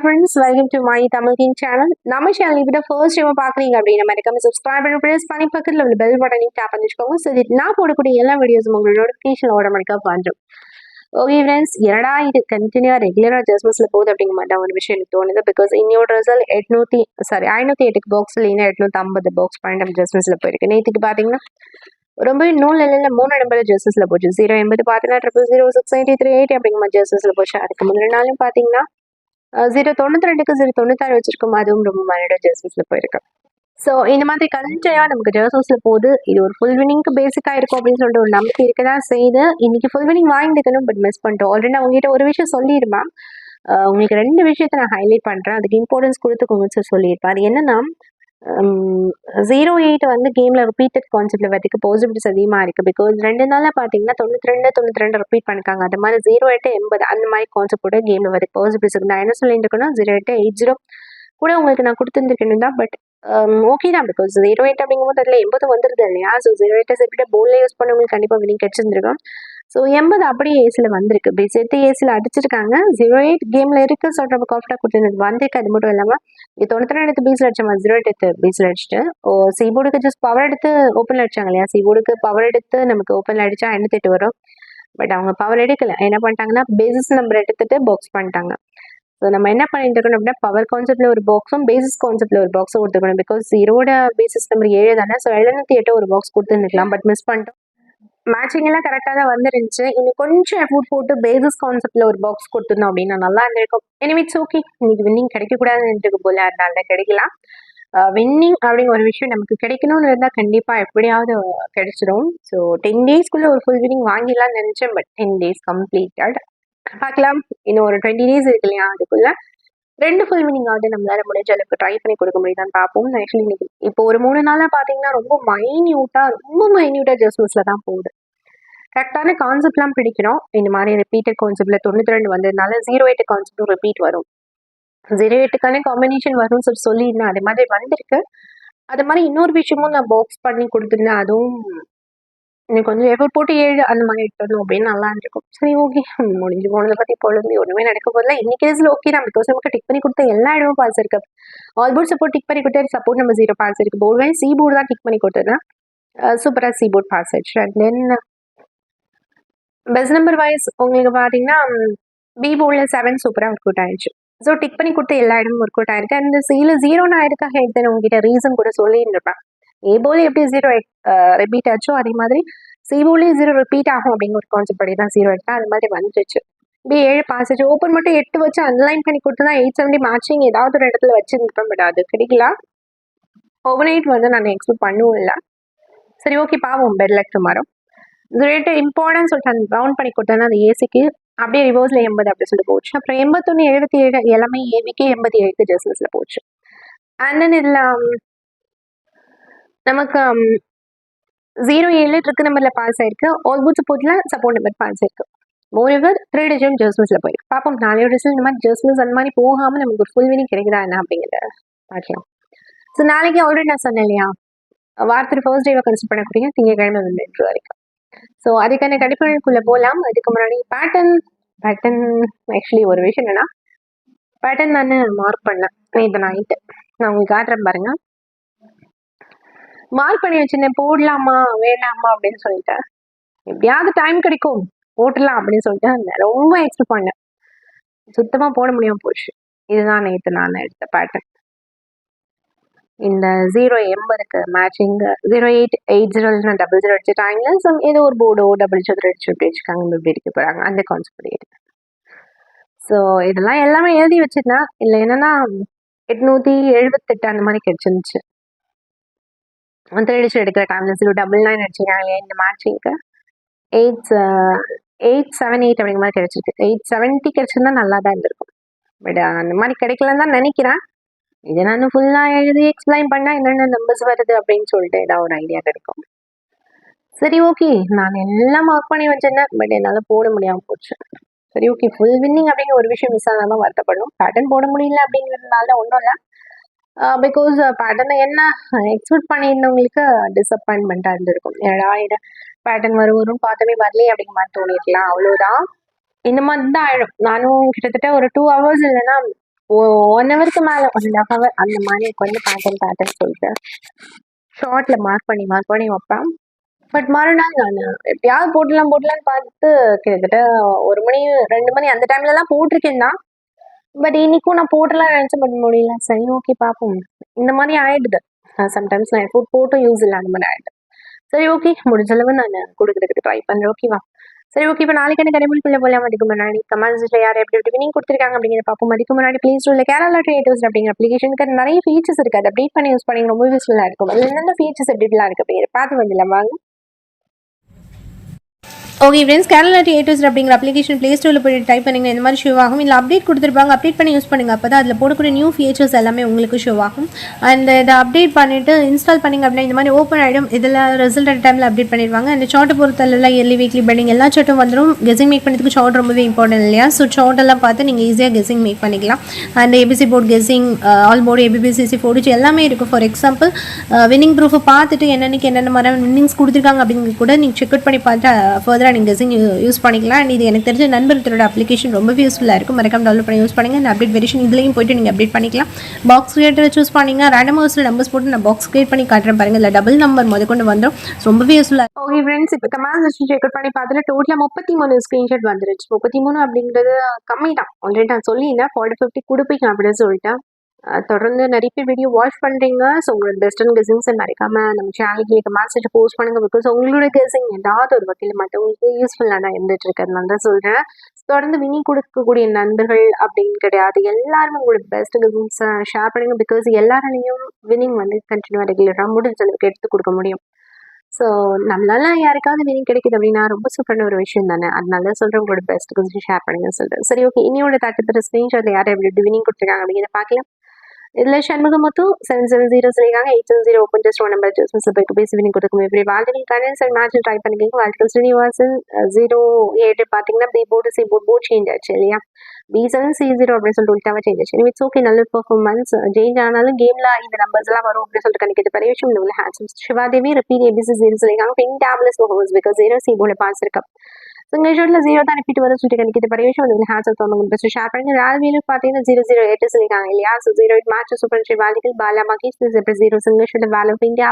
friends, welcome to my Tamil King channel. நம்ம channel இப்ப first time பாக்குறீங்க அப்படின்னா மறக்காம சப்ஸ்கிரைப் பண்ணி பிரஸ் பண்ணி பக்கத்துல உள்ள பெல் பட்டனையும் டேப் பண்ணி வச்சுக்கோங்க. சோ நான் போடக்கூடிய எல்லா வீடியோஸும் உங்களுக்கு நோட்டிஃபிகேஷன் ஆட்டோமேட்டிக்கா வந்துடும். ஓகே ஃப்ரெண்ட்ஸ், என்னடா இது கண்டினியூவா ரெகுலரா அட்ஜஸ்ட்மெண்ட்ஸ்ல போகுது அப்படிங்கிற மாதிரி ஒரு விஷயம் எனக்கு தோணுது. பிகாஸ் இன்னொரு ரிசல்ட் 508 பாக்ஸ் இல்லைன்னா 850 பாக்ஸ் பாயிண்ட் அட்ஜஸ்ட்மெண்ட்ஸ்ல போயிருக்கு. நேற்றுக்கு பாத்தீங்கன்னா ரொம்ப நூல் நிலையில 3 நம்பர் ஜெர்சஸ்ல போச்சு. 080 பாத்தீங்கன்னா 0068380 அப்படிங்கிற மாதிரி ஜெர்சஸ்ல போச்சு. அதுக்கு முன்னாடி நாளும் பாத்தீங்கன்னா 092க்கு 096 வச்சிருக்கோம். அதுவும் ரொம்ப மலையோட ஜெர்சஸ்ல போயிருக்கு. ஸோ இந்த மாதிரி கண்டினியூவா நமக்கு ஜெர்சஸ்ல போகுது. இது ஒரு ஃபுல் வினிங்க்கு பேசிக்கா இருக்கும் அப்படின்னு சொல்லிட்டு ஒரு நம்பிக்கை இருக்கதான் செய்யுது. இன்னைக்கு ஃபுல் வினிங் வாங்கிக்கணும், பட் மிஸ் பண்ணிட்டோம். ஆல்ரெடி நான் உங்ககிட்ட ஒரு விஷயம் சொல்லியிருப்பேன். உங்களுக்கு 2 விஷயத்த நான் ஹைலைட் பண்றேன், அதுக்கு இம்பார்ட்டன்ஸ் கொடுத்துக்கோங்க சொல்லியிருப்பேன். அது என்னன்னா 08 வந்து கேம்ல ரிப்பீட்டட் கான்செப்ட்ல வரதுக்கு பாசிபிலிட்டிஸ் அதிகமா இருக்கு. பிகாஸ் 2 நாளா பாத்தீங்கன்னா 92 ரிப்பீட் பண்ணிருக்காங்க. அது மாதிரி 08 80 அந்த மாதிரி கான்செப்ட் கூட கேம்ல வரதுக்கு பாசிபிலிட்டிஸ் இருக்கு. நான் என்ன சொல்லிட்டு இருக்கேன்னா 08 80 கூட உங்களுக்கு நான் கொடுத்துருக்கேன் தான். பட் ஓகே தான், பிகாஸ் 08 அப்படிங்கும்போது அதுல 80 வந்துருது இல்லையா. ஸோ 08 செப்பிட்ட போல்ல யூஸ் பண்ணவங்களுக்கு கண்டிப்பா வினிங் கிடைச்சிருந்துருக்கும். ஸோ 80 அப்படியே ஏசில வந்திருக்கு. பேஸ் எடுத்து ஏசில அடிச்சிருக்காங்க. 08 கேம்ல இருக்கு சொல்ற நம்ம காஃப்டா கொடுத்துருக்கு வந்திருக்கு. அது மட்டும் இல்லாம 92 எடுத்து பீஸ்ல அடிச்சோம், 08 எடுத்து பீஸ்ல அடிச்சுட்டு சீபோர்டுக்கு ஜஸ்ட் பவர் எடுத்து ஓப்பன்ல அடிச்சாங்க இல்லையா. சீபோர்டுக்கு பவர் எடுத்து நமக்கு ஓப்பன்ல அடிச்சா 88 வரும். பட் அவங்க பவர் எடுக்கல. என்ன பண்ணிட்டாங்கன்னா பேசிஸ் நம்பர் எடுத்துட்டு பாக்ஸ் பண்ணிட்டாங்க. ஸோ நம்ம என்ன பண்ணிட்டு இருக்கணும் அப்படின்னா பவர் கான்செப்ட்ல ஒரு பாக்ஸும் பேசிஸ் கான்செப்ட்ல ஒரு பாக்ஸும் கொடுத்துருக்கணும். பிகாஸ் 0ட பேசிஸ் நம்பர் 7 தானே. ஸோ 708 ஒரு பாக்ஸ் கொடுத்துருந்துக்கலாம், பட் மிஸ் பண்ணிட்டோம். மேட்சிங் எல்லாம் கரெக்டாக தான் வந்துருந்துச்சு. இன்னும் கொஞ்சம் எஃபோர்ட் போட்டு பேசிஸ் கான்செப்ட்ல ஒரு பாக்ஸ் கொடுத்துருந்தோம் அப்படின்னா நல்லா இருந்திருக்கும். எனிவேட்ஸ் ஓகே, இன்னைக்கு வின்னிங் கிடைக்கக்கூடாதுன்னு போல, அதனால கிடைக்கலாம். வின்னிங் அப்படிங்கிற ஒரு விஷயம் நமக்கு கிடைக்கணும்னு இருந்தால் கண்டிப்பாக எப்படியாவது கிடைச்சிடும். ஸோ 10 டேஸ்க்குள்ள ஒரு ஃபுல் வின்னிங் வாங்கிடலாம்னு நினைச்சேன். But 10 days completed. பார்க்கலாம், இன்னும் ஒரு 20 டேஸ் இருக்கு இல்லையா. அதுக்குள்ள 2 ஃபுல் வினிங் ஆகுது நம்மளால முடிஞ்ச அளவுக்கு ட்ரை பண்ணி கொடுக்க முடியுதான்னு பார்ப்போம். ஆக்சுவலி இன்னைக்கு இப்போ ஒரு 3 நாளா பாத்தீங்கன்னா ரொம்ப மைன்யூட்டா ஜெர்சஸ்ல தான் போகுது. கரெக்டான கான்செப்ட்லாம் பிடிக்கணும். இந்த மாதிரி ரிப்பீட்டட் கான்செப்ட்ல 92 வந்ததுனால 08 கான்செப்டும் ரிப்பீட் வரும். 08க்கான காம்பினேஷன் வரும்னு சொல்லியிருந்தேன். அதே மாதிரி வந்திருக்கு. அது மாதிரி இன்னொரு விஷயமும் நான் பாக்ஸ் பண்ணி கொடுத்துருந்தேன். அதுவும் இன்னும் கொஞ்சம் எஃபர்ட் போட்டு 7 அந்த மாதிரி எடுத்துடணும் அப்படின்னு நல்லா இருக்கும். சரி ஓகே, முடிஞ்சு போனதை பத்தி பொழுது ஒண்ணுமே நடக்க போதில்ல. இன்னைக்கு கேஸ்ல ஓகே தான், பிகாஸ் நமக்கு டிக் பண்ணி கொடுத்த எல்லா இடமும் பாஸ் இருக்கு. ஆல்போர்ட் சப்போர்ட் டிக் பண்ணி கொடுத்து சப்போர்ட் நம்ம 0 பாஸ் இருக்கு. போர்டு வேணும் சி போர்டு தான் டிக் பண்ணி கொடுத்தது. சூப்பரா சி போர்ட் பாஸ் ஆயிடுச்சு. And then best number wise உங்களுக்கு பாத்தீங்கன்னா பி போர்டில் 7 சூப்பரா ஒர்க் அவுட் ஆயிடுச்சு. ஸோ டிக் பண்ணி கொடுத்த எல்லா இடமும் ஒர்க் அவுட் ஆயிருக்கு. அந்த சில 0 ஆயிருக்காக எடுத்து உங்ககிட்ட ரீசன் கூட சொல்லியிருப்பேன். ஏ போல எப்படி 0 ரிப்பீட் ஆச்சோ அதே மாதிரி சி போலே 0 ரிப்பீட் ஆகும் அப்படிங்கிற ஒரு கான்செப்ட் படி தான் 0 எடுத்தா அது மாதிரி வந்துச்சு. பி 7 பாஸ் ஆச்சு. ஓப்பன் மட்டும் 8 வச்சு அன்லைன் பண்ணி கொடுத்து தான் 870 மேட்சிங் ஏதாவது ஒரு இடத்துல வச்சிருந்துப்பேன். பட் அது கிடைக்கல. ஓவர்நைட் வந்து நான் எக்ஸ்பெக்ட் பண்ணுவோம் இல்லை. சரி ஓகே, பாவம், பெட் லக் டுமாரோ. 08 இம்பார்ட்டன்ஸ் சொல்லிட்டு ரவுண்ட் பண்ணி கொடுத்தேன்னா அந்த ஏசிக்கு அப்படியே ரிவர்ஸ்ல 80 அப்படி சொல்லி போச்சு. அப்புறம் 81 77 எல்லாமே ஏபிக்கு 87 ஜெர்சஸ்ல போச்சு. அண்ட் தென் இதுல நமக்கு 07 ட்ரிக் நம்பர்ல பாஸ் ஆயிருக்கு. ஆல்போர்ட் சப்போர்ட்ல சப்போர்ட் நம்பர் பாஸ் ஆயிருக்கு. மோரோவர் 3 டிஜிட் ஜெர்சஸ்ல போயிருக்கு. பாப்போம் நாளையோட ரிசல்ட் இந்த மாதிரி ஜெர்சஸ் அந்த மாதிரி போகாம நமக்கு ஒரு ஃபுல் வினிங் கிடைக்குதா என்ன அப்படிங்கிறத பார்க்கலாம். ஸோ நாளைக்கு ஆல்ரெடி நான் சொன்னேன் இல்லையா, வாரத்தில் ஃபர்ஸ்ட் டேவை கன்சிடர் பண்ணக்கூடிய திங்கக்கிழமை வென்று வரைக்கும். ஸோ அதுக்கான கணிப்புக்குள்ள போகலாம். அதுக்கு முன்னாடி பேட்டர்ன் ஆக்சுவலி ஒரு விஷயம் என்னன்னா பேட்டர்ன் தானே மார்க் பண்ணேன் நேற்று நைட்டு. நான் உங்களுக்கு காட்டுறேன் பாருங்க. மார்க் பண்ணி வச்சிருந்தேன், போடலாமா வேண்டாமா அப்படின்னு சொல்லிட்டு. எப்படியாவது டைம் கிடைக்கும் போட்டுடலாம் அப்படின்னு சொல்லிட்டு ரொம்ப எக்ஸ்பெக்ட் பண்ணேன். சுத்தமா போட முடியாம போச்சு. இதுதான் நேற்று நான் எடுத்த பேட்டர்ன். இந்த 080க்கு மேட்சிங் 08 80 00 அடிச்ச டைம்ல ஏதோ ஒரு போர்டோ டபுள் சதுர அடிச்சு எப்படி வச்சுக்காங்க இப்படி எடுக்க போறாங்க அந்த கான்செப்ட் எடுத்து. ஸோ இதெல்லாம் எல்லாமே எழுதி வச்சிருந்தேன். இல்லை என்னன்னா 878 அந்த மாதிரி கிடைச்சிருந்துச்சு. அடிச்சு எடுக்கிற டைம்ல 099 அடிச்சிருக்காங்க இந்த மேட்சிங்க்கு 878 அப்படிங்கிற மாதிரி கிடைச்சிருக்கு. 870 கிடைச்சிருந்தா நல்லா தான் இருந்திருக்கும். பட் அந்த மாதிரி கிடைக்கலன்னு தான் நினைக்கிறேன். இதை நான் ஃபுல்லா எழுதி எக்ஸ்பிளைன் பண்ணா என்னென்ன நம்பர்ஸ் வருது அப்படின்னு சொல்லிட்டு ஏதாவது ஒரு ஐடியா கிடைக்கும். சரி ஓகே, நான் எல்லாம் மார்க் பண்ணி வச்சிருந்தேன். பட் என்னால போட முடியாம போச்சு. சரி ஓகே, ஃபுல் வின்னிங் அப்படிங்கிற ஒரு விஷயம் மிஸ் ஆனாலும் வருத்தப்படும். பேட்டர்ன் போட முடியல அப்படிங்கிறதுனால ஒன்றும் இல்லை. பிகாஸ் பேட்டர்னை என்ன எக்ஸ்பெக்ட் பண்ணியிருந்தவங்களுக்கு டிசப்பாயின்மெண்ட்டாக இருந்திருக்கும். ஏடா பேட்டர்ன் வரும் பார்த்தோமே வரலையே அப்படிங்கிற மாதிரி தோணிருக்கலாம். அவ்வளோதான். இந்த மாதிரி தான் ஆயிடும். நானும் கிட்டத்தட்ட ஒரு 2 hours இல்லைன்னா 1 ஹவருக்கு மேலே 1.5 ஹவர் அந்த மாதிரி உட்காந்து பார்த்தேன்னு சொல்லிட்டு ஷார்ட்ல மார்க் பண்ணி வைப்பேன். பட் மறுநாள் நான் எப்பயாவது போடலான்னு பார்த்து கிட்டத்தட்ட 1 மணி 2 மணி அந்த டைம்லலாம் போட்டிருக்கேன் தான். பட் இன்னைக்கும் நான் போட்டுலாம் நினச்சேன், பட் முடியல. சரி ஓகே பார்ப்போம். இந்த மாதிரி ஆயிடுது சம்டைம்ஸ். நான் ஃபுட் போட்டும் யூஸ் இல்லை, அந்த மாதிரி ஆயிடுது. சரி ஓகே, முடிஞ்ச அளவு நான் கொடுக்குறதுக்கு ட்ரை பண்ணுறேன். ஓகேவா? சரி ஓகே, இப்போ நாளைக்கு எனக்கு கடைபிடிக்குள்ள போகலாம். அதுக்கு முன்னாடி கமெண்ட்ஸில் யார் எப்படி எப்படி வினிங் கொடுத்துருக்காங்க அப்படிங்கிற பார்ப்போம். அதுக்கு முன்னாடி ப்ளீஸ் இல்லை கேரளா ட்ரேடர்ஸ் அப்படிங்கிற அப்ளிகேஷனுக்கு நிறைய ஃபீச்சர்ஸ் இருக்குது. அதை அப்டேட் பண்ணி யூஸ் பண்ணி ரொம்ப யூஸ்ஃபுல்லாக இருக்கும். அதில் என்னென்ன ஃபீச்சர்ஸ் எப்படிலாம் இருக்குது அப்படிங்கிற பார்த்து வந்துடலாம் வாங்க. ஓகே ஃப்ரெண்ட்ஸ், கேரளா ட்ரேடர்ஸ் அப்படிங்கிற அப்ளிகேஷன் ப்ளே ஸ்டோரில் போய் டைப் பண்ணிங்கன்னா இந்த மாதிரி ஷோ ஆகும். இல்லை அப்டேட் கொடுத்துருப்பாங்க, அப்டேட் பண்ணி யூஸ் பண்ணுங்கள். அப்போ தான் அதில் போடக்கூடிய நியூ ஃபீச்சர்ஸ் எல்லாமே உங்களுக்கு ஷோ ஆகும். அண்ட் இதை அப்டேட் பண்ணிவிட்டு இன்ஸ்டால் பண்ணிங்க அப்படின்னா இந்த மாதிரி ஓப்பன் ஆகிடும். இதில் ரிசல்ட் அட் டைமில் அப்டேட் பண்ணிடுவாங்க. அந்த சார்ட்டை பொறுத்தளவில் இயர்லி வீக்லி பெண்டிங் எல்லா சார்ட்டும் வந்துடும். கெஸிங் மேக் பண்ணுறதுக்கு சார்ட் ரொம்பவே இம்பார்ட்டன்ட் இல்லையா? ஸோ சார்ட்டெல்லாம் பார்த்து நீங்கள் ஈஸியாக கெஸிங் மேக் பண்ணிக்கலாம். And ABC board guessing, all board, ABBCC board எல்லாமே இருக்கும். ஃபார் எக்ஸாம்பிள் வின்னிங் ப்ரூஃபை பார்த்துட்டு என்னென்ன மாதிரி வின்னிங்ஸ் கொடுத்துருக்காங்க அப்படிங்கிறது கூட நீங்கள் செக் அவுட் பண்ணி பார்த்து ஃபர்தராக நீங்கள் கெஸிங் யூஸ் பண்ணிக்கலாம். அண்ட் இது எனக்கு தெரிஞ்ச நண்பர்களோட அப்ளிகேஷன் ரொம்பவே யூஸ்ஃபுல்லாக இருக்கும். மறக்காம டவுன்லோட் பண்ணி யூஸ் பண்ணுங்கள். அப்டேட் வெரிஷன் இதுலையும் போய்ட்டு நீங்கள் அப்டேட் பண்ணிக்கலாம். பாக்ஸ் கிரியேட்டரை சூஸ் பண்ணிங்கன்னா ரேண்டம் ஹவுஸில் நம்பர்ஸ் போட்டு நான் பாக்ஸ் கிரியேட் பண்ணி காட்டுறேன் பாருங்கள். இல்லை டபுள் நம்பர் கொண்டு வந்துடும். ரொம்பவே யூஸ்ஃபுல்லாக. ஓகே ஃப்ரெண்ட்ஸ், இப்போ கமெண்ட்ஸ் செக் அவுட் பண்ணி பார்த்துட்டு டோட்டலாக 33 ஸ்க்ரீன்ஷாட் வந்துருச்சு. 33 அப்படிங்கிறது கம்மி தான். ஆல்ரெடி நான் சொல்லியிருந்தேன் 40-50 கொடுப்பீங்க அப்படின்னு சொல்லிட்டேன். தொடர்ந்து நிறைய பேர் வீடியோ வாட்ச் பண்ணுறீங்க. ஸோ உங்களோட பெஸ்டன் கெஸிங்ஸை மறைக்காமல் நம்ம சேனலுக்கு கமெண்ட்ஸ் போஸ்ட் பண்ணுங்க. பிகாஸ் உங்களோட கெஸிங் ஏதாவது ஒரு வகையில் மற்றவங்களுக்கு யூஸ்ஃபுல்லாக இருந்துட்டு இருக்கிறதுனால தான் சொல்கிறேன். தொடர்ந்து வினிங் கொடுக்கக்கூடிய நண்பர்கள் அப்படின்னு கிடையாது, எல்லாருமே உங்களோட பெஸ்ட் கெஸிங்ஸை ஷேர் பண்ணுங்க. பிகாஸ் எல்லாராலையும் வினிங் கண்டினியூவாக ரெகுலராக முடிஞ்ச அளவுக்கு எடுத்து கொடுக்க முடியும். ஸோ நம்மளால யாருக்காவது வினிங் கிடைக்குது அப்படின்னா ரொம்ப சூப்பரான ஒரு விஷயம் தானே. அதனால சொல்கிறேன், உங்களோட பெஸ்ட் கெஸிங் ஷேர் பண்ணுங்கன்னு சொல்கிறேன். சரி ஓகே, இனியோட தட்டு ஸ்க்ரீன்ஷாட்டில் யார் எப்படி வினிங் கொடுத்துருக்காங்க அப்படிங்கிறத பார்க்கலாம். இதில் ஷண்முகமுத்து 770 சொல்லியிருக்காங்க. 870 ஓப்பன் ஜஸ்ட் 1 நம்பர் ஜஸ்ட் போய்க்கு பேசி வினிங் கொடுக்கும். இப்படி வாழ்த்துக்கள் கடன் சார் மேட்ச் ட்ரை பண்ணிக்கிங்க. வாழ்த்துக்கள் ஸ்ரீனிவாசன் 08 பார்த்தீங்கன்னா B board C board change ஆச்சு இல்லையா? B7 C0 அப்படின்னு சொல்லிட்டு உள்டாவா சேஞ்ச் ஆச்சு. இட்ஸ் ஓகே, நல்ல பெர்ஃபார்மன்ஸ். சேஞ்ச் ஆனாலும் கேமில் இந்த நம்பர்ஸ் எல்லாம் வரும் அப்படின்னு சொல்லிட்டு கணிக்கிறது பெரிய விஷயம். உள்ள ஹேண்ட்ஸ் சிவாதேவி ரிப்பீட் ABC 0 சொல்லியிருக்காங்க. Fantabulous performance because 0 C board pass இருக்கா. சிங்கிள் 0 தான் ரிப்பீட் வரும் சொல்லிட்டு கணிக்கிறது பெரிய விஷயம். வந்து ஹேண்ட்ஸ் தோணுங்க பெஸ்ட் ஷேர் பண்ணுங்க. ரால்வியில பார்த்தீங்கன்னா 008 சொல்லியிருக்காங்க இல்லையா? ஸோ 08 மேட்ச் சூப்பர் ஷே வாழ்த்துக்கள். பாலா மகேஷ் 0 சிங்கிள் வேலை இந்தியா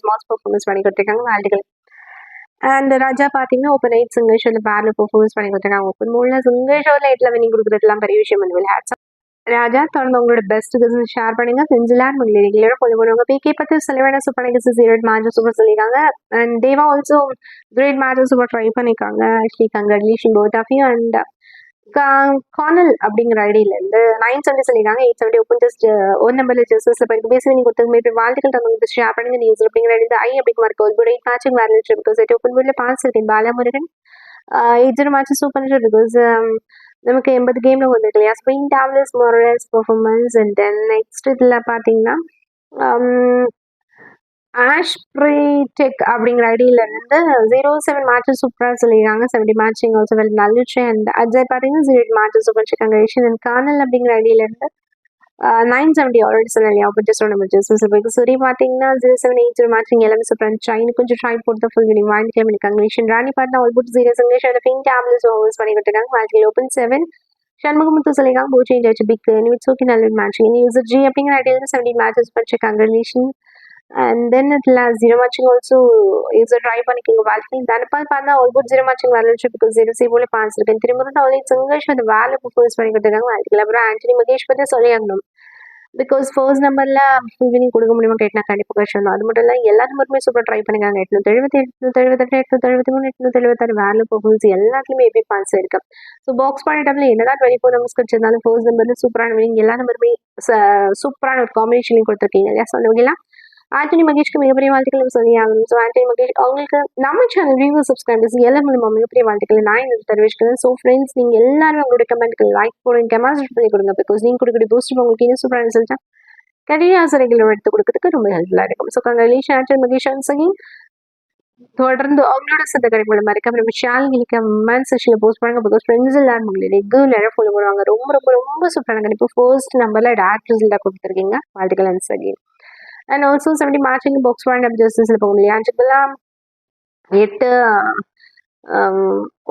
மாஸ் பர்ஃபார்மன்ஸ் பண்ணி கொடுத்துருக்காங்க. வாழ்த்துக்கள். அண்ட் ராஜா பார்த்தீங்கன்னா ஓப்பன் 8 சிங்கிள் ஷோவில் பேரில் பர்ஃபார்மன்ஸ் பண்ணி கொடுத்துருக்காங்க. ஓப்பன் 3 சிங்கிள் ஷோவில் 8 வினிங் கொடுக்குறதுலாம் பெரிய விஷயம். வந்து ஹேட்ஸ் ராஜா தொடர்ந்து உங்களோட பெஸ்ட் கெஸிங் ஷேர் பண்ணுங்க. செஞ்சுலாம் உங்களை ரெகுலராக ஃபாலோ பண்ணுவாங்க. பிகே பற்றி செலவான சூப்பர் கெஸ் 0 மேட்ச் சூப்பர் சொல்லியிருக்காங்க. And Deva also great match super try பண்ணியிருக்காங்க. Actually congratulation both of you. And கார்னல் அப்படிங்கிற ஐடியிலேருந்து 970 சொல்லியிருக்காங்க. 870 ஓப்பன் ஜஸ்ட் 1 நம்பரில் ஜஸ்ட் போயிருக்கு பேசி நீங்கள் கொடுத்து மேபி வாழ்த்துக்கள் தங்க ஷேர் பண்ணுங்க. நியூஸ் அப்படிங்கிற ஐடி ஐ அப்படிங்கிற மாதிரி ஒரு குட் மேட்சிங் வேறு பிகாஸ் ஓப்பன் போர்டில் பாஸ் இருக்கேன். பாலாமுருகன் 80 மேட்ச் சூப்பர் பிகாஸ் நமக்கு 80 கேமில் வந்துருக்கு இல்லையா? ஸ்பிரிங் டேப்லெஸ் marvellous performance. And then next இதில் பார்த்தீங்கன்னா ஆஷ் ப்ரீடெக் அப்படிங்கிற ஐடியிலேருந்து 07 மேட்சஸ் சூப்பராக சொல்லியிருக்காங்க. 70 மேட்சிங் ஆல்சோ வெல் நல்லுச்சு. அண்ட் அஜய் பார்த்தீங்கன்னா 08 மேட்சஸ் சூப்பர் கங்க்ராச்சுலேஷன். அண்ட் கார்னல் அப்படிங்கிற ஐடியிலேருந்து 970 ஆல்ரெடி சொன்னேன். ஆப்போசிட் நம்பர் சரி பார்த்தீங்கன்னா 0780 மேட்சிங் எல்லாமே சூப்பர். சைனு கொஞ்சம் ட்ரை போட்டு ஃபுல் வினிங் வாழ்க்கை கங்க்ராச்சுலேஷன். ராணி பார்த்தா all put 0 single fantabulous ஓவர்ஸ் பண்ணி கொடுத்துருக்காங்க. வாழ்க்கையில் ஓப்பன் 7 ஷண்முகமுத்து சொல்லியிருக்காங்க. போர் சேஞ்ச் ஆச்சு பிக் இட்ஸ் ஓகே நல்ல மேட்சிங். யூசர் ஜி அப்படிங்கிற ஐடியில் 70 மேட்சஸ் பற்றி congratulation. And then it has 0 matching also user try பண்ணிக்கிங்க. வாழ்க்கையில் தனப்பால் பார்த்தா ஆல் குட் 0 matching வரலச்சு பிகாஸ் 0 சி போல பாஸ் இருக்கு. திரும்ப அவளே சிங்கிள்ஸ் அந்த வேலை பர்ஃபார்மன்ஸ் பண்ணி கொடுத்துருக்காங்க. வாழ்க்கையில் அப்புறம் ஆண்டனி மகேஷ் பற்றி சொல்லியாகணும். பிகாஸ் ஃபர்ஸ்ட் நம்பரில் ஃபுல் வினிங் கொடுக்க முடியுமா கேட்டால் கண்டிப்பாக கஷ்டம். அது மட்டும் இல்லை எல்லா நம்பருமே சூப்பர் ட்ரை பண்ணிக்காங்க. 878 878 873 876 வேலை பர்ஃபார்மன்ஸ் எல்லாத்துலேயுமே எப்படி பாஸ் இருக்கு. ஸோ பாக்ஸ் பாயிண்ட் என்னதான் 24 நம்பர்ஸ் கிடைச்சிருந்தாலும் ஃபர்ஸ்ட் நம்பரில் சூப்பரான வினிங் எல்லா நம்பருமே சூப்பரான ஒரு காம்பினேஷனையும் கொடுத்துருக்கீங்க இல்லையா? சொல்லுவீங்களா? ஆண்டனி மகேஷ்க்கு மிகப்பெரிய வாழ்த்துக்கள் சொல்லி ஆகணும். ஸோ ஆண்டனி மகேஷ் அவங்களுக்கு நம்ம சேனல் வியூவர் சப்ஸ்கிரைபர்ஸ் எல்லாம் மூலமா மிகப்பெரிய வாழ்த்துக்கள் நான் எனக்கு தெரிவிச்சுக்கிறேன். ஸோ ஃப்ரெண்ட்ஸ் நீங்கள் எல்லாரும் உங்களோட கமெண்ட்க்கு லைக் போடுங்க, கமெண்ட் பண்ணி கொடுங்க. பிகாஸ் நீங்கள் கொடுக்கக்கூடிய போஸ்ட் உங்களுக்கு இன்னும் சூப்பராக ரிசல்ட்டா கண்டினியூ ஆசிரியர்கள் எடுத்து கொடுக்கறதுக்கு ரொம்ப ஹெல்ப்ஃபுல்லாக இருக்கும். So congratulation Antony Mahesh and சகிங். தொடர்ந்து அவங்களோட சத்த கிடைக்கும் மறக்காம நம்ம சேனல் கமெண்ட் செக்ஷனில் போஸ்ட் பண்ணுங்க. பிகாஸ் ஃப்ரெண்ட்ஸ் எல்லாரும் உங்களை ரெகுலராக ஃபாலோ பண்ணுவாங்க. ரொம்ப ரொம்ப ரொம்ப சூப்பரான கண்டிப்பாக ஃபர்ஸ்ட் நம்பரில் டேரக்ட் ரிசல்ட்டாக கொடுத்துருக்கீங்க. வாழ்த்துக்கள் அண்ட் சகிங். And also 70 matching box point ஜஸ்டிஸில் போகும் இல்லையா? 8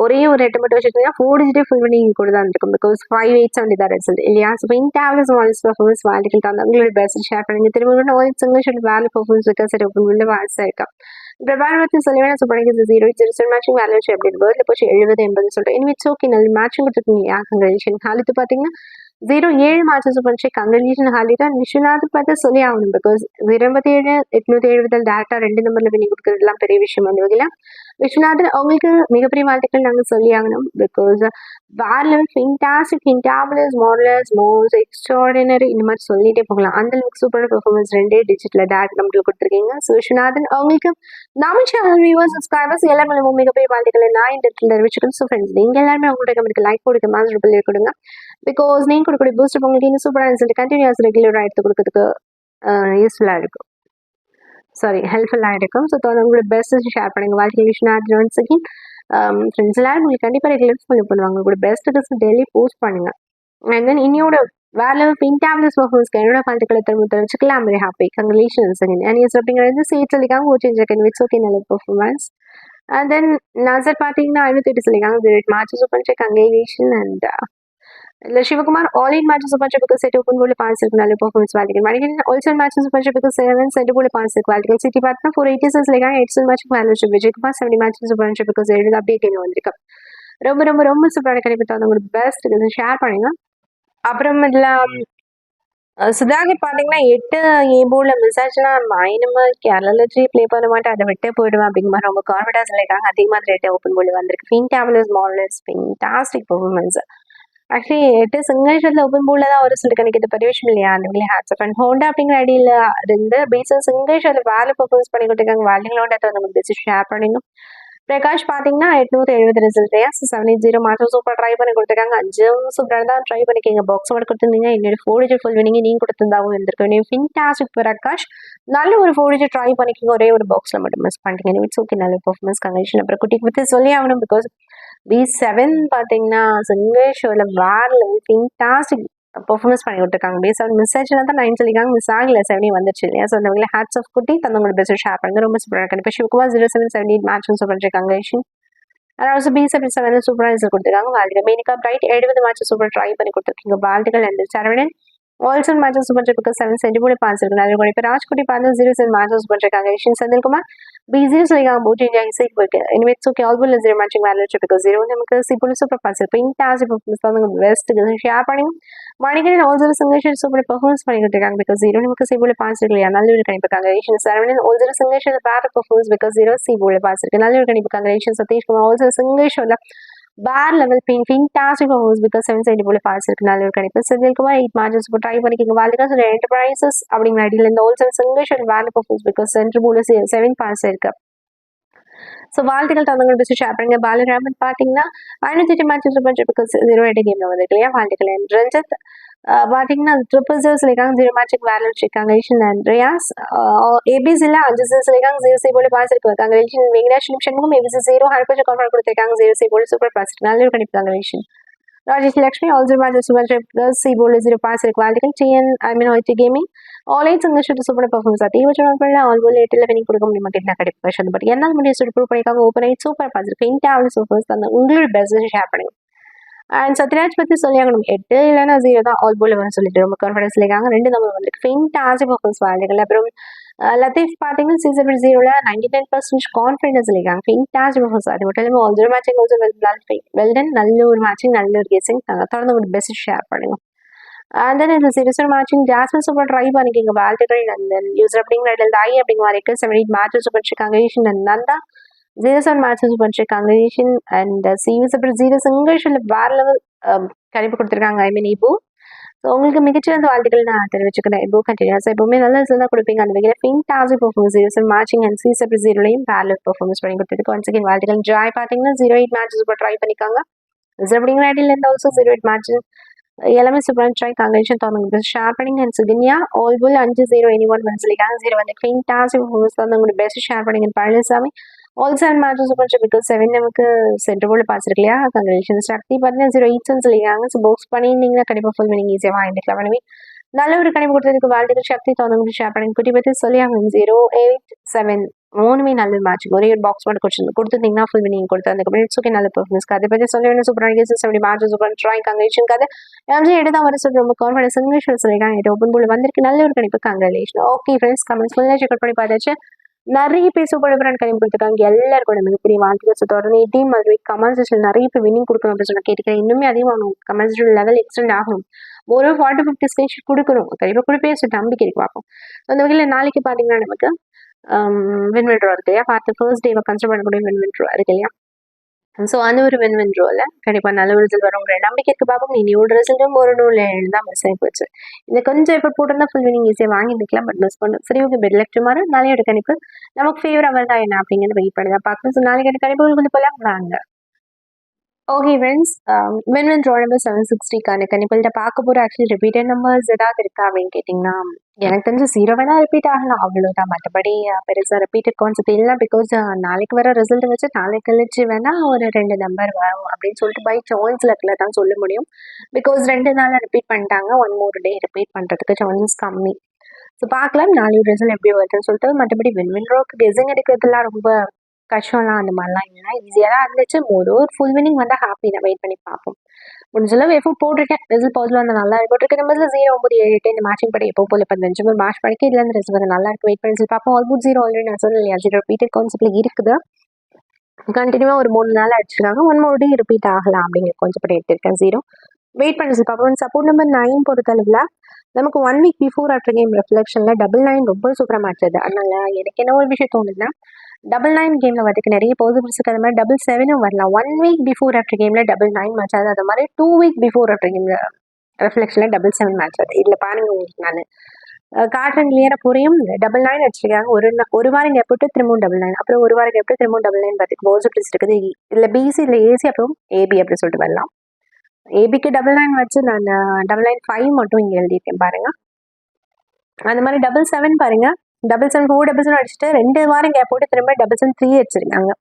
ஒரே ஒரு 8 மட்டும் வச்சுக்கிட்டீங்கன்னா 4 டிஜிட்டே ஃபுல் பண்ணி கூட தான் இருக்கும் பிகாஸ் 5,870 தான் ரிசல்ட் இல்லையா? ஸோ இப்போ டேப்லெட்ஸ் மாடல்ஸ் பர்ஃபார்மன்ஸ் வேலிடிகள் தான் உங்களோட பெஸ்ட் ஷேர் பண்ணுங்க. திரும்ப ஆல் சிங்கிள் வேல்யூ பர்ஃபார்மன்ஸ் இருக்கா சரி உங்களோட வாட்ஸ் இருக்கா பிரபாரவத்தி சொல்லுவேன் ஸோ படிக்கிறது 0 மேட்சிங் வேல்யூ வச்சு எப்படி பேர்ல போச்சு 70-80 சொல்லிட்டு இனிமேல் ஓகே நல்ல மேட்சிங் கொடுத்துருக்கீங்க யா கங்க்ராச்சுலேஷன். காலத்து பார்த்தீங்கன்னா 0-7 மேட்சஸ் பண்ணி கங்க்ராச்சுலேஷன் ஹாலிதான் விஸ்வநாத் பார்த்து சொல்லி ஆகணும் பிகாஸ் 0-870 டேரக்டா 2 நம்பர்ல பண்ணி கொடுக்குறதுலாம் பெரிய விஷயம் வந்து வகையில விஸ்வநாதன் அவங்களுக்கு மிகப்பெரிய வாழ்த்துக்கள் நாங்கள் சொல்லி ஆகணும் பிகாஸ் வேற level fantastic fantabulous modulus most extraordinary இந்த மாதிரி சொல்லிட்டே போகலாம். அந்த அளவுக்கு சூப்பரான பெர்ஃபார்மன்ஸ் 2 டிஜிட்ல டேரக்ட் நம்மளுக்கு கொடுத்துருக்கீங்க. ஸோ விஸ்வநாதன் அவங்களுக்கு நம்ம சேனல் வியூவர்ஸ் சப்ஸ்கிரைபர்ஸ் எல்லாருமே மிகப்பெரிய வாழ்த்துக்களை நான் இந்த இடத்துல தெரிவிச்சுக்கணும். ஸோ ஃப்ரெண்ட்ஸ் நீங்க எல்லாருமே அவங்களோட கமெண்ட்க்கு லைக் கொடுக்க மாஸ்டர் பிள்ளை கொடுங்க பிகாஸ் நீங்க கொடுக்கக்கூடிய பூஸ்ட் உங்களுக்கு இன்னும் சூப்பராக ரிசல்ட் கண்டினியூஸ் ரெகுலராக எடுத்து கொடுக்கறதுக்கு யூஸ்ஃபுல்லாக இருக்கும் ஹெல்ப்ஃபுல்லாக இருக்கும். ஸோ உங்களோட பெஸ்ட் ஷேர் பண்ணுங்க. வாழ்க்கை விஸ்வநாதன் ஒன்ஸ் அகேன் ஃப்ரெண்ட்ஸ் எல்லாரும் உங்களுக்கு கண்டிப்பாக ரெகுலர் ஃபாலோ பண்ணுவாங்க. உங்களோட பெஸ்ட்டுக்கு டெய்லி போஸ்ட் பண்ணுங்க. அண்ட் தென் இன்னையோட வேற லெவல் பின்டாப்லஸ் பர்ஃபார்மன்ஸ்க்கு என்னோட வாழ்த்துக்களை தெரிவிச்சுக்கலாம். வெரி ஹாப்பி கங்க்ராச்சுலேஷன்ஸ் அண்ட் யூஸ் அப்படிங்கிறது சேர்த்து சொல்லிக்காங்க ஓ சேஞ்ச் இட்ஸ் ஓகே நல்ல பர்ஃபார்மன்ஸ். அண்ட் தென் நசர் பார்த்தீங்கன்னா 508 சொல்லிக்காங்க matches open check congratulation. And இல்லை Sivakumar all in matches open check set open போல பாஸ் இருக்கு நல்ல பர்ஃபார்மன்ஸ் வாழ்த்துக்கள். Manikan also matches open check 7 set போல பாஸ் இருக்கு வாழ்த்துக்கள். சிட்டி பார்த்தா 486 சொல்லிக்காங்க 8 match value Vijaykumar 70 matches open check 7 update என்ன வந்திருக்கு. ரொம்ப ரொம்ப ரொம்ப சூப்பரான கணிப்பு தான் உங்களுக்கு பெஸ்ட் ஷேர் பண்ணுங்க. அப்புறம் இதில் சுதாகர் பார்த்தீங்கன்னா 8 ஏபோல மிஸ் ஆச்சுன்னா நம்ம கேரளால ப்ளே பண்ண மாட்டேன் அதை விட்டே போயிடுவேன் அப்படிங்கிற மாதிரி ரொம்ப கான்ஃபிடன்ஸ் சொல்லியிருக்காங்க. அதே மாதிரி 8 ஓப்பன் போல வந்திருக்கு. Fantabulous marvellous fantastic performance. Actually 8 single ஷாட்ல ஓப்பன் போல தான் ஒரு சொல்லிட்டு கணிக்கிறது பெரிய விஷயம் இல்லையா? அந்த ஹேட்ஸ் அண்ட் ஹோண்டா அப்படிங்கிற ஐடியில் இருந்து பேசஸ் சிங்கிள் ஷாட்ல வேலை பர்ஃபார்மன்ஸ் பண்ணி கொடுத்துருக்காங்க. வேல்யூங்களோட நமக்கு பெஸ்ட் ஷேர் பண்ணிடணும். பிரகாஷ் பார்த்தீங்கன்னா 870 ரிசல்ட் 780 மாற்றம் சூப்பர் ட்ரை பண்ணி கொடுத்துருக்காங்க. 5 சூப்பராக தான் ட்ரை பண்ணிக்கிங்க. பாக்ஸ் மட்டும் கொடுத்துருந்தீங்க என்னோட 4 டிஜிட் ஃபுல் வினிங்க நீங்கள் கொடுத்துருந்தாவும் இருந்திருக்கும். ஃபென்டாஸ்டிக் பிரகாஷ் நல்ல ஒரு 4 டிஜிட் ட்ரை பண்ணிக்கிங்க. ஒரே ஒரு பாக்ஸில் மட்டும் மிஸ் பண்ணிட்டீங்க. இட்ஸ் ஓகே நல்ல பர்ஃபார்மன்ஸ் கங்க்ராச்சுலேஷன். அப்புறம் குட்டிக்கு பற்றி சொல்லி ஆகணும் பிகாஸ் B7 பார்த்தீங்கன்னா சிங்கிள் ஷோவில் வேற லெவல் ஃபென்டாஸ்டிக் பர்ஃபார்மன்ஸ் பண்ணி கொடுத்துருக்காங்க. B7 மிஸ் ஆச்சுன்னா தான் 9 சொல்லிக்காங்க. மிஸ் ஆகல 70 வந்துச்சு இல்லையா? ஸோ அந்த ஹேட்ஸ் ஆஃப் குட்டி தந்தவங்களோட பெஸ்ட் ஷேர் பண்ணுங்க. ரொம்ப சூப்பராக இருக்கு. இப்போ சிவகுமார் 0778 மேட்ச் சூப்பர் கங்க்ராச்சுலேஷன். அதாவது B7 சூப்பராக ரிசல்ட் கொடுத்துருக்காங்க. வாழ்த்துக்கள். மேனிகா பிரைட் 70 மேட்ச் சூப்பர் ட்ரை பண்ணி கொடுத்துருக்கீங்க. வாழ்த்துக்கள். And Saravanan also matches super ட்ரிப்புக்கு 7 சென்டிமீட்டர் பாஸ் இருக்கு. நல்ல இப்போ ராஜ்குட்டி பார்த்து 07 matches super trick congratulation. Senthilkumar B0 சொல்லிக்காங்க. போட் இந்தியா இசைக்கு போயிருக்கு. இனிமேல் ஓகே ஆல் போல் 0 மேட்சிங் வேல்யூ ட்ரிப்புக்கு 0 நமக்கு சிப்புள் சூப்பர் பாஸ் இருக்கு. இன்டாசி பர்ஃபார்மன்ஸ் தான் பெஸ்ட் ஷேர் பண்ணி Manikan also single super performance பண்ணி கொடுத்துருக்காங்க. பிகாஸ் 0 நமக்கு சிப்புள் பாஸ் இருக்கு இல்லையா? நல்ல ஒரு கணிப்பு congratulation. Saravanan also single show bad performance because 0 சிப்புள் பாஸ் இருக்கு. நல்ல ஒரு கணிப்பு கங்க்ராச்சுலேஷன். சதீஷ்குமார் ஆல்சோ சிங்கிள் ஷோல பேர் லெவல் ஃபென்டாஸ்டிக் பர்ஃபார்மன்ஸ் பிகாஸ் 770 போல பாஸ் இருக்கு. நல்ல ஒரு கணிப்பு. செந்தில்குமார் 8 மேட்சஸ் ட்ரை பண்ணிக்கிங்க. வாழ்த்துக்கள். என்டர்பிரைசஸ் அப்படிங்கிற ஐடியில் இந்த also single shot where performance because centre போல 7 பாஸ் இருக்கு. ஸோ வாழ்த்துக்கள் தந்தவங்க பெஸ்ட் ஷேர் பண்ணுங்க. பாலராமன் பார்த்தீங்கன்னா 508 மேட்சஸ் பிகாஸ் 0-8 கேம்ல வந்து இல்லையா? வாழ்த்துக்கள். ரஞ்சித் பார்த்தீங்கன்னா 000 சொல்லியிருக்காங்க. 0 மேட்சுக்கு வேலை வச்சிருக்காங்க. அண்ட் ரியாஸ் ஏபிசியில் 5 சொல்லியிருக்காங்க. 0 போல பாஸ் இருக்கு. Congratulation. Venkatesh Shanmugam ABC 0 100% confident கொடுத்துருக்காங்க. 0 போல சூப்பர் பாஸ் இருக்கு. நல்ல ஒரு கணிப்பு congratulation. Rajesh Lakshmi also matches super C போல 0 பாஸ் இருக்கு. வாழ்த்துக்கள். YT gaming online single shoot super performance அதிகபட்சம் ஆல் போல் 8 வினிங் கொடுக்க முடியுமா கேட்டால் கிடைக்கும். பட் என்னால் முடிய சொல்லி ப்ரூவ் பண்ணிக்காங்க. ஓப்பன் ஆகி சூப்பர் பாஸ் இருக்கு. இன்டாவில் சூப்பர்ஸ் தந்த உங்களோட பெஸ்ட் ஷேர் பண்ணுங்க. அண்ட் சத்யராஜ் பற்றி சொல்லியாகணும். 8 இல்லைன்னா 0 தான் ஆல் போல் வந்து சொல்லிட்டு ரொம்ப கான்ஃபிடன்ஸ் இருக்காங்க. 2 நம்பர் வந்து ஃபென்டாஸ்டிக் பர்ஃபார்மன்ஸ் வாழ்த்துக்கள். அப்புறம் லத்தீஃப் பார்த்தீங்கன்னா C0 99% கான்ஃபிடன்ஸ் இருக்காங்க. Fantastic performance. அது மட்டும் இல்லாமல் ஆல்சோ மேட்சிங் ஆல்சோ வெல்டன் நல்ல ஒரு மேட்சிங் நல்ல ஒரு கெஸிங் தொடர்ந்து ஒரு பெஸ்ட் ஷேர் பண்ணுங்க. அண்ட் தென் இந்த சீரிஸர் மேட்சிங் ஜாஸ்மின் சூப்பர் ட்ரை பண்ணிக்கிங்க. வாழ்த்துக்கள். அண்ட் தென் யூசர் அப்படிங்கிற தாய் அப்படிங்கிற வரைக்கும் 78 matches super congratulation. And Nanda 07 matches super congratulation. And series அப்புறம் 0 சிங்கிள் ஷோட்ல வேற லெவல் கணிப்பு கொடுத்துருக்காங்க. இப்போ ஸோ உங்களுக்கு மிகச்சிறந்த வாழ்த்துக்கள் நான் தெரிவிச்சுக்கிறேன். இப்போ கண்டினியூஸ் எப்பவுமே நல்ல ரிசல்ட் தான் கொடுப்பீங்க. அந்த வகையில் ஃபென்டாஸ்டிக் பர்ஃபார்மன்ஸ் 07 மேட்சிங் அண்ட் சீஸ் அப்புறம் 0லையும் வேற லெவல் பர்ஃபார்மன்ஸ் பண்ணி கொடுத்துருக்கு. ஒன்ஸ் அகேன் வாழ்த்துக்கள். ஜாய் பார்த்தீங்கன்னா 08 மேட்சஸ் சூப்பர் ட்ரை பண்ணிக்காங்க. அப்படிங்கிற ஐடியில் இருந்து ஆல்சோ 08 மேட்ச் எல்லாமே சூப்பராக ட்ரை கங்க்ராச்சுலேஷன் தந்தவங்க ஷேர் பண்ணிங்க. அண்ட் சுகன்யா ஆல் போல் 5-0 anyone சொல்லியிருக்காங்க. 0 வந்து ஃபென்டாஸ்டிக் பர்ஃபார்மன்ஸ் தந்தவங்க பெஸ்ட் ஷேர் பண்ணிங்க. Palaniswami all 7 matches super because 7 நமக்கு சென்டர் போல் பாஸ் இருக்கு இல்லையா? கங்க்ராச்சுலேஷன். சக்தி பார்த்தீங்கன்னா 0-8 சொல்லியிருக்காங்க. ஸோ பாக்ஸ் பண்ணியிருந்தீங்கன்னா கண்டிப்பாக ஃபுல் நீங்கள் ஈஸியாக வாங்கிக்கலாம். எனவே நல்ல ஒரு கணிப்பு கொடுத்ததுக்கு வாழ்த்துக்கள். சக்தி தந்தவங்க ஷேர் பண்ணிங்க. குட்டி பற்றி சொல்லி அவங்க 087 3மே நல்ல மேட்ச். ஒரே ஒரு பாக்ஸ் மட்டும் கொடுத்துருந்தீங்கன்னா ஃபுல் வினிங் கொடுத்து அதுக்கப்புறம் இட்ஸ் ஓகே நல்ல பெர்ஃபார்மன்ஸ். அதை பற்றி சொல்ல வேண்டிய சூப்பரான கேசஸ் அப்படி மேட்ச் சூப்பர் ட்ராயிங் கங்க்ரேஷன் கதை எம்ஜி எடுத்து வர சொல்லி ரொம்ப கான்ஃபிடன்ஸ் இங்கிலீஷ் சொல்லிட்டாங்க. இது ஓப்பன் போல் வந்திருக்கு நல்ல ஒரு கணிப்பு கங்க்ரேஷன். ஓகே ஃப்ரெண்ட்ஸ் கமெண்ட்ஸ் ஃபுல்லாக செக் பண்ணி பார்த்தாச்சு. நிறைய பேர் சூப்பர் டிஃபரெண்ட் கணிப்பு கொடுத்துருக்காங்க. எல்லாருக்கும் மிகப்பெரிய வாழ்த்துக்கள். தொடர்ந்து டீம் மாதிரி கமெண்ட் செக்ஷன் நிறைய பேர் வினிங் கொடுக்கணும் அப்படின்னு சொல்லி கேட்டுக்கிறேன். இன்னுமே அதிகமாகணும் கமெண்ட் செக்ஷன் லெவல் எக்ஸ்டெண்ட் ஆகணும். ஒரு 40-50 ஸ்கிரீன்ஷாட் கொடுக்கணும். கண்டிப்பாக கொடுப்பே சொல்லி நம்பிக்கை இருக்கு பார்ப்போம். அந்த வகையில் நாளைக்கு பார்த்தீங்கன்னா நமக்கு வின் ட்ரா இருக்கு இல்லையா, பார்த்து ஃபர்ஸ்ட் டேவை கன்சிடர் பண்ணக்கூடிய வின் ட்ரா இருக்கு இல்லையா. ஸோ அந்த ஒரு வின் ட்ராவில் கண்டிப்பாக நல்ல ஒரு ரிசல்ட் வரும் நம்பிக்கைக்கு பார்ப்போம். இனியோட ரிசல்ட்டும் ஒரு 100 தான் மிஸ் ஆகி போச்சு. இந்த கொஞ்சம் இப்போ போட்டிருந்தா ஃபுல் வினிங் ஈஸியாக வாங்கிட்டுக்கலாம், பட் மிஸ் பண்ணும். சரி ஓகே, பெட் லெஃப்ட் மாறு நாளையோட கணிப்பு நமக்கு ஃபேவர் அவர் தான் என்ன அப்படிங்கிறது வெயிட் பண்ணி தான் பார்க்கணும். ஸோ நாளைக்கு கணிப்பு கொஞ்சம் போல வாங்க. Okay friends, win draw number 760க்கான கணிப்பில் பார்க்க போகிற ஆக்சுவலி ரிப்பீட்டட் நம்பர்ஸ் ஏதாவது இருக்கா அப்படின்னு கேட்டிங்கன்னா எனக்கு தெரிஞ்சு 0 வேணா ரிப்பீட் ஆகலாம், அவ்வளோதான். மற்றபடி பெருசாக ரிப்பீட்டட் கான்செப்ட் இல்லை. பிகாஸ் நாளைக்கு வர ரிசல்ட் வச்சு நாளைக்கு கழிச்சு வேணால் ஒரு 2 நம்பர் வரும் அப்படின்னு சொல்லிட்டு பை சான்ஸ் லக்கில் தான் சொல்ல முடியும். பிகாஸ் 2 நாளாக ரிப்பீட் பண்ணிட்டாங்க, 1 more day ரிப்பீட் பண்ணுறதுக்கு சான்ஸ் கம்மி. ஸோ பார்க்கலாம் நாளைக்கு ரிசல்ட் எப்படி வருதுன்னு சொல்லிட்டு. மற்றபடி வின் ட்ராக்கு கெஸிங் எடுக்கிறதுலாம் ரொம்ப கஷ்டம்லாம் அந்த மாதிரிலாம் இல்லை, ஈஸியாக தான் இருந்துச்சு. ஒரு ஃபுல் வினிங் வந்தால் ஹாப்பி தான், வெயிட் பண்ணி பார்ப்போம். முடிஞ்சளவு எஃபோர்ட் போட்டிருக்கேன், ரிசல்ட் பாசிட்டிவ் வந்து நல்லா போட்டிருக்கேன். நம்பர்ஸில் 0, 9, 7, 8 இந்த மேட்சிங் படி எப்போ போல 15 மேட்ச் படிக்க இதில் இருந்து ரிசல்ட் வந்து நல்லா இருக்கு. வெயிட் பண்ணி பார்ப்போம். ஆல்மோஸ்ட் 0 ஆல்ரெடி நான் சொல்லி இல்லையா, 0 ரிப்பீட்டட் கான்செப்டில் இருக்குது. கண்டினியூவாக ஒரு 3 நாள் அடிச்சிருக்காங்க, 1 more day ரிப்பீட் ஆகலாம் அப்படிங்கிற கொஞ்சம் படி எடுத்திருக்கேன். 0 வெயிட் பண்ணி பார்ப்போம். சப்போர்ட் நம்பர் 9 பொறுத்தளவில் நமக்கு 1 week பிஃபோர் ஆஃப்டர் கேம் ரெஃப்ளெக்ஷனில் 99 ரொம்ப சூப்பராக மேட்ச் அது. அதனால எனக்கு என்ன ஒரு விஷயம் தோணுதுன்னா 99 கேமில் வரதுக்கு நிறைய பாசிபிலிட்டிஸ் இருக்குது. அது மாதிரி 77 வரலாம். 1 week பிஃபோர் ஆஃப்டர் கேமில் 99 மேட்ச் ஆகுது. அது மாதிரி 2 week பிஃபோர் ஆஃப்டர் கேமில் ரெஃப்ளெக்ஷனில் 77 மேட்ச் ஆகுது. இதில் பாருங்க உங்களுக்கு நான் காட்டுறேன் கிளியராக புரியும். 99 அடிச்சிருக்காங்க, ஒரு வாரம் கேப் விட்டு திரும்பவும் 99, அப்புறம் ஒரு வாரம் கேப் விட்டு திரும்பவும் 99 பார்த்துக்கு பாசிபிலிட்டிஸ் இருக்குது. இதில் பிசி இல்லை ஏசி அப்புறம் ஏபி அப்படி சொல்லிட்டு வரலாம். ஏபிக்கு 99 வச்சு நான் 995 மட்டும் இங்கே எழுதியிருக்கேன் பாருங்க. அந்த மாதிரி 77 பாருங்க, 77 4 அடிச்சுட்டு 2 வாரம் கேப் போட்டு திரும்ப 77 3 அடிச்சிருக்காங்க.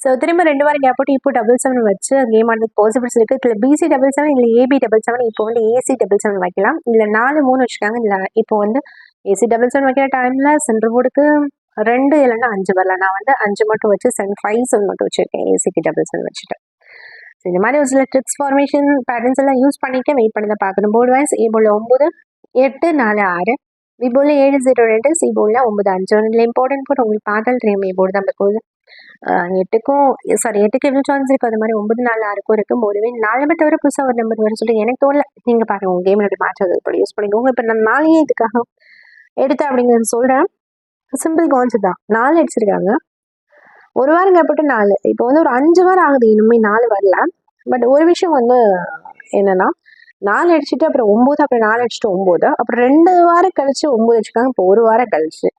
ஸோ திரும்ப 2 வாரம் கேப் போட்டு இப்போ 77 வச்சு கேம் ஆனதுக்கு பாசிபிலிட்டிஸ் இருக்குது. இதில் பிசி 77 இல்லை ஏபி 77, இப்போ வந்து ஏசி 77 வைக்கலாம். இதில் 4 3 வச்சுக்காங்க. இதில் இப்போ வந்து ஏசி 77 வைக்கிற டைமில் சென்டர் போர்டுக்கு 2 இல்லைன்னா 5 வரலாம். நான் வந்து 5 மட்டும் வச்சு 5 மட்டும் வச்சுருக்கேன் ஏசிக்கு 77 வச்சுட்டு. ஸோ இந்த மாதிரி ஒரு சில ட்ரிக்ஸ் ஃபார்மேஷன் பேட்டர்ன்ஸ் எல்லாம் யூஸ் பண்ணிக்க வெயிட் பண்ணி தான் பார்க்கணும். போர்டு வைஸ் ஏ போல் 9 8 4 6, பி போல் 7 0 2, சி போல் 9 5. இதில் இம்பார்ட்டன்ட் போர்டு உங்களுக்கு பார்த்தால் தெரியும். ஏ போர்டு தான் பிகாஸ் 8க்கு எவ்வளோ சான்ஸ் இருக்குது. அது மாதிரி 9 4 6க்கும் இருக்குது. போர்டுவே 4 நம்பர் தவிர புதுசாக ஒரு நம்பர் வர சொல்லி எனக்கு தோணல. நீங்கள் பாருங்கள் உங்கள் கேமில் எப்படி மேட்ச் ஆகுது இப்படி யூஸ் பண்ணிக்கோங்க. இப்போ நான் 4 இதுக்காக எடுத்தேன் அப்படிங்கிறது சொல்கிறேன். சிம்பிள் கான்செப்ட் தான். 4 அடிச்சிருக்காங்க, ஒரு வாரம் கேப்பட்டு 4, இப்போ வந்து ஒரு 5 வாரம் ஆகுது இன்னுமே 4 வரல. பட் ஒரு விஷயம் வந்து என்னன்னா 4 அடிச்சுட்டு அப்புறம் 9, அப்புறம் 4 அடிச்சுட்டு 9, அப்புறம் 2 வாரம் கழிச்சு 9 வச்சுக்காங்க. இப்போ ஒரு வாரம் கழிச்சு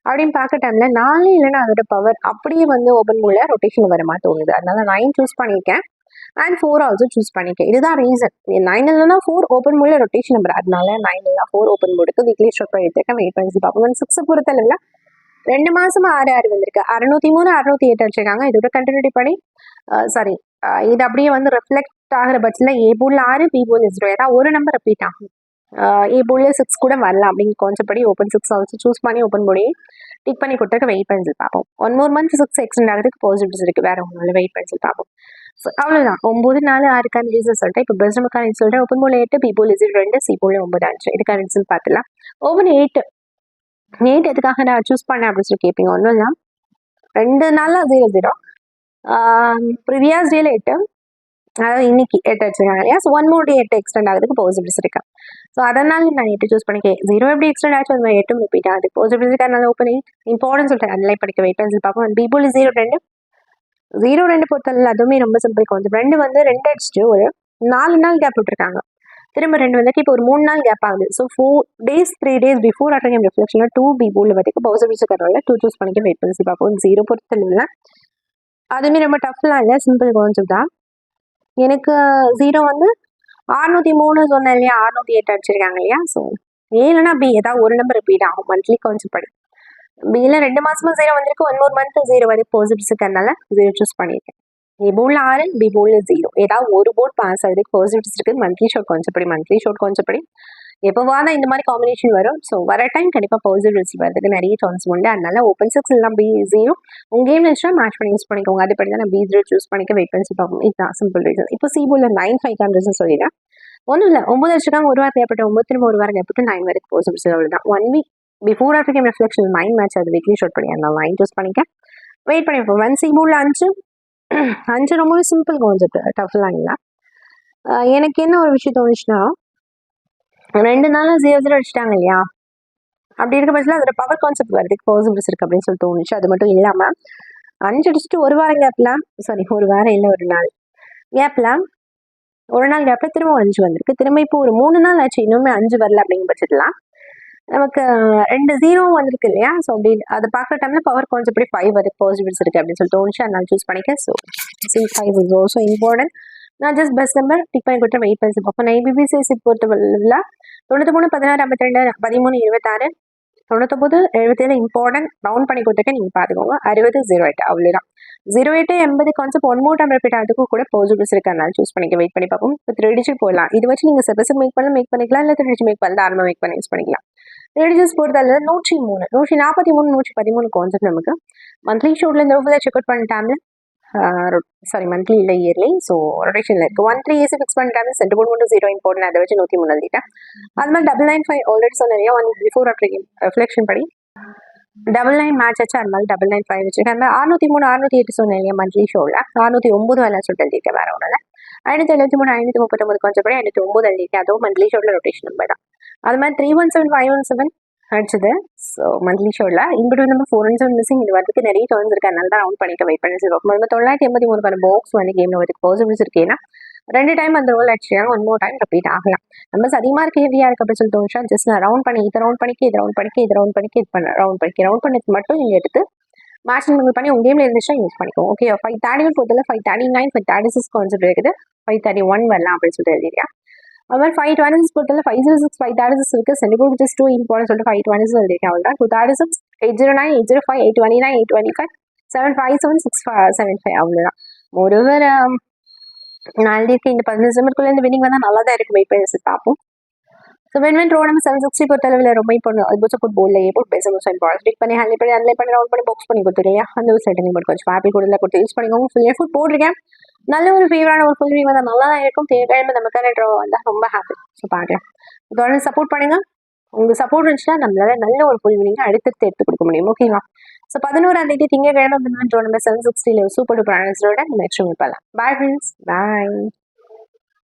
அப்படின்னு பார்க்க டைம்ல 4 இல்லைன்னா அதோட பவர் அப்படியே வந்து ஓப்பன் போல ரொட்டேஷன் வர மாதிரி தோணுது. அதனால 9 சூஸ் பண்ணியிருக்கேன் அண்ட் 4 ஆல்சோ சூஸ் பண்ணியிருக்கேன். இதுதான் ரீசன். 9 இல்லைன்னா 4 ஓப்பன் போல ரொட்டேஷன் நம்பர், அதனால 9 இல்லைனா 4 ஓப்பன் போர்டுக்கு வீக்லி ஸ்ட்ரக் எடுத்துருக்கேன். வெயிட் பண்ணி பார்ப்போம். 6 பொறுத்தல 2 மாசமா 6 வந்திருக்கு. 603 608 அடிச்சிருக்காங்க. இதோட கண்டினியூட்டி படி இது அப்படியே வந்து ரிஃப்ளெக்ட் ஆகிற பட்சத்தில் ஏ போல் 6 பி போல் 0 ஏதாவது ஒரு நம்பர் ரிப்பீட் ஆகும். ஏ போல் 6 கூட வரலாம் அப்படிங்கிற கான்செப்ட் படி ஓப்பன் 6 ஆல்சோ சூஸ் பண்ணி ஓப்பன் போடி டிக் பண்ணி கொடுத்துருக்க. வெயிட் பண்ணி பார்ப்போம். 1 more month 6 எக்ஸ்டெண்ட் ஆகிறதுக்கு பாசிபிலிட்டிஸ் இருக்குது. வேற ஒன்றும் வெயிட் பண்ணி பார்ப்போம். ஸோ அவ்வளோதான். 9 4 6க்கான ரீசன் சொல்லிட்டு இப்போ பெஸ்ட் நமக்கான சொல்லிட்டு ஓப்பன் போல் 8, பி போல் 0 2, சி போல் 9 5 இதுக்கான ரீசன் பார்த்துலாம். ஓப்பன் 8 எதுக்காக நான் சூஸ் பண்ணேன் அப்படின்னு சொல்லி கேட்பீங்க. ஒன்றும் இல்லை, 2 நாளாக 0 0, ப்ரீவியஸ் டேல 8, அதாவது இன்னைக்கு 8 வச்சுருக்காங்க இல்லையா. ஸோ 1 more day 8 எக்ஸ்டெண்ட் ஆகுதுக்கு பாசிபிலிட்டிஸ் இருக்கு. ஸோ அதனால நான் 8 சூஸ் பண்ணிக்கேன். 0 எப்படி எக்ஸ்டெண்ட் ஆச்சு அது மாதிரி 8 ரிப்பீட் ஆகுது பாசிபிலிட்டிஸ். அதனால ஓப்பன் 8 இம்பார்ட்டன்ஸ் சொல்லிட்டு அனலைஸ் படிக்க வெயிட் பண்ணி பார்ப்போம். பி போல் 0 2 பொறுத்தல அதுவுமே ரொம்ப சிம்பிள் கான்செப்ட். 2 வந்து 2 அடிச்சுட்டு ஒரு 4 நாள் கேப் விட்டுருக்காங்க. திரும்ப 2 வந்துட்டு இப்போ ஒரு 3 நாள் கேப் ஆகுது. So 4 days 3 days before after game ரெஃப்ளெக்ஷனில் 2 பி போல் பார்த்துக்கு பாசிபிலிட்டிஸ் இருக்கிறதால 2 சூஸ் பண்ணிக்க வெயிட் பண்ணி பார்ப்போம். 0 பொறுத்தல அதுவுமே ரொம்ப டஃப்லாம் இல்லை, சிம்பிள் கான்செப்ட் தான். எனக்கு 0 வந்து 603 சொன்னேன் இல்லையா, 608 அடிச்சிருக்காங்க இல்லையா. ஸோ ஏன்னா பி ஏதாவது ஒரு நம்பர் ரிப்பீட் ஆகும் மந்த்லி கான்செப்ட் படி. பியில் 2 மாசமா 0 வந்திருக்கு, 1 more month 0 வரைக்கும் பாசிபிலிட்டிஸ் இருக்கிறதுனால 0 சூஸ் பண்ணியிருக்கேன். ஏ போல் 6, பி போல் 0 ஏதாவது ஒரு போர்ட் பாஸ் ஆகுதுக்கு பாசிபிலிட்டிஸ் இருக்குது. மந்த்லி ஷார்ட் கான்செப்ட் படி எப்போவா தான் இந்த மாதிரி காம்பினேஷன் வரும். ஸோ வர டைம் கண்டிப்பாக பாசிட்டிவ் ரிசல்ட் வரதுக்கு நிறைய சான்ஸ் உண்டு. அதனால ஓப்பன் 6 எல்லாம் B0 உங்கள் கேம் இருந்துச்சுன்னா மேட்ச் பண்ணி யூஸ் பண்ணிக்கோங்க. அதுபடி தான் நான் B0 சூஸ் பண்ணிக்க வெயிட் பண்ணி பார்ப்போம். இதுதான் சிம்பிள் ரீசன். இப்போ C-Bowler 9-5 ரீசன் சொல்லிடுறேன். ஒன்றும் இல்லை, 9 வச்சுருக்காங்க, ஒரு வாரம் கேப்பட்டு 9 திரும்ப ஒரு வாரம் கேப்பட்டு 9 வரைக்கும் பாசிட்டிவ் அவ்வளோதான். 1 week before after game reflection 9 match அது வீக்லி ஷார்ட் பண்ணி நான் 9 சூஸ் பண்ணிக்க வெயிட் பண்ணி வைப்போம். 1 C-Bowler 5 ரொம்பவே சிம்பிள் கான்செப்ட், டஃப்லாம் இல்லை. எனக்கு என்ன ஒரு விஷயம் தோணுச்சுன்னா, 2 நாளாக 0-0 அடிச்சிட்டாங்க இல்லையா, அப்படி இருக்க பட்சத்தில் அதோட பவர் கான்செப்ட் வரதுக்கு பாசிபிலிட்டிஸ் இருக்குது அப்படின்னு சொல்லி தோணுச்சு. அது மட்டும் இல்லாமல் 5 அடிச்சுட்டு ஒரு வாரம் கேப்பில், ஒரு வாரம் இல்லை ஒரு நாள் கேப்பில், ஒரு நாள் கேப்பில் திரும்ப 5 வந்திருக்கு. திரும்ப இப்போ ஒரு 3 நாள் ஆச்சு இன்னுமே 5 வரல அப்படிங்கிற பட்சத்தில் நமக்கு 2 0 வந்திருக்கு இல்லையா. ஸோ அப்படி அதை பார்க்குற டைமில் பவர் கான்செப்ட் 5 வரைக்கும் பாசிபிலிட்டிஸ் இருக்குது அப்படின்னு சொல்லி தோணுச்சு. அதனால சூஸ் பண்ணிக்க. So C5 is also important. நான் ஜஸ்ட் பெஸ்ட் நம்பர் டிக் பண்ணி கொடுத்து வெயிட் பண்ணி பார்ப்போம். நான் IBPCS பொறுத்தவரையில் 93 16 52 13 26 99 77 இம்பார்ட்டன்ட் ரவுண்ட் பண்ணி கொடுத்துருக்கேன். நீங்கள் பார்த்துக்கோங்க. 60 08 அவ்வளோதான். 08 80 கான்செப்ட் 1 more time ரிப்பீட் ஆகிறதுக்கும் கூட பாசிபிலிட்டிஸ் இருக்கிறதுனால சூஸ் பண்ணிக்க வெயிட் பண்ணி பார்ப்போம். இப்போ 3 digit போயிடலாம். இது வச்சு நீங்கள் செப்பரேட் மேக் பண்ணிக்கலாம், இல்லை 3 digit மேக் பண்ணலாம், தாராளமாக மேக் பண்ணி யூஸ் பண்ணிக்கலாம். 3 digits பொறுத்தவரை 103 143 113 கான்செப்ட் நமக்கு மந்த்லி ஷோட்ல இந்த ரூஃபில் செக் அவுட் பண்ணிட்டாங்க. மந்த்லி இல்லை இயர்லி. ஸோ ரொட்டேஷனில் இருக்குது. 1 3 AC ஃபிக்ஸ் பண்ணிட்டாங்க. சென்டர் போர்ட் மட்டும் 0 இம்பார்ட்டன், அதை வச்சு 103 எழுதிட்டேன். அது மாதிரி 995 ஆல்ரெடி சொன்னேன். 1 பிஃபோர் ஆஃப்டர் கேம் ரெஃப்ளெக்ஷன் படி 99 மேட்ச் ஆச்சு. அது மாதிரி 995 வச்சிருக்கேன். 603 608 சொன்னேன் இல்லையா மந்த்லி ஷோவில், 609 வரலாம் சொல்லிட்டு எழுதியிருக்கேன். வேறு ஒன்றில் 573 539 கொஞ்சம் படி 509 எழுதியிருக்கேன். அதுவும் மந்த்லி ஷோவில் ரொட்டேஷன் நம்பர் தான். அது மாதிரி 317 517 அடிச்சது. ஸோ மந்த்லி ஷோவில் இன்பிட்வீன் நம்பர் 417 மிஸ்ஸிங். இது வரதுக்கு நிறைய டர்ன்ஸ் இருக்குது. அதனால தான் ரவுண்ட் பண்ணிக்க வெயிட் பண்ணி சொல்லுவோம். 983 பாக்ஸ் வந்து கேமில் வரதுக்கு பாசிபிலிட்டிஸ் இருக்கேன்னா 2 டைம் அந்த ரோல் அடிச்சாங்க. 1 more time ரிப்பீட் ஆகலாம். நம்ம அதிகமாக இருக்குது, ஹெவியாக இருக்குது அப்படின்னு சொல்லி தோணுச்சா ஜஸ்ட் நான் ரவுண்ட் பண்ணி இதை ரவுண்ட் பண்ணிக்க இது ரவுண்ட் பண்ணிக்க இது ரவுண்ட் பண்ணிக்க இது பண்ண ரவுண்ட் பண்ணது மட்டும் நீங்கள் எடுத்து மேட்ச் பண்ணி உங்கள் கேமில் இருந்துச்சுன்னா யூஸ் பண்ணிக்கோங்க. ஓகே. 531 பொறுத்தல 539 536 கான்செப்ட் இருக்குது. 531 வரலாம் அப்படின்னு சொல்லிட்டு எழுதியா. அது மாதிரி 526 பொறுத்தல 506 536 இருக்குது. சென்டிபோர்ட் ஜஸ்ட் 2 இம்பார்ட்டன் சொல்லிட்டு 526 எழுதிருக்கேன். அவள் தான் 236 809 805 829 825 757 675 அவ்வளோதான். ஒருவர் நான் எழுதியிருக்கேன். இந்த 15 நிமிஷத்துக்குள்ளே இந்த வினிங் வந்தால் நல்லா தான் இருக்குது. வெயிட் பண்ணி பார்ப்போம். ஸோ வென் ரோட் நம்ம 760 பொறுத்தளவில் ரொம்ப இப்போ அது போட் போல்ல போட் பேச டிக் பண்ணி ஹேண்டில் பண்ணி அன்லை பண்ணி ரவுண்ட் பண்ணி பாக்ஸ் பண்ணி கொடுத்துருக்கேன். அந்த ஒரு செட்டிங் போட்டு கொஞ்சம் ஹாப்பி கொடுத்து யூஸ் பண்ணிக்கோங்க. ஃபுல் ஃபுட் போட்டிருக்கேன். நல்ல ஒரு ஃபேவரான ஒரு ஃபுல் வினிங் வந்தால் நல்லா தான் இருக்கும். தேவையான நமக்கான ட்ரா வந்தால் ரொம்ப ஹாப்பி. ஸோ பார்க்கலாம். தொடர்ந்து சப்போர்ட் பண்ணுங்க. உங்களுக்கு சப்போர்ட் இருந்துச்சுன்னா நம்மளால நல்ல ஒரு ஃபுல் வினிங் அடுத்தடுத்து எடுத்து கொடுக்க முடியும். ஓகேங்களா. ஸோ 11ஆம் தேதி திங்கட்கிழமை நம்ம 760 சூப்பர் டூப்பர் ஆனஸோட நெக்ஸ்ட் மீட் பண்ணலாம். Bye friends. பாய்.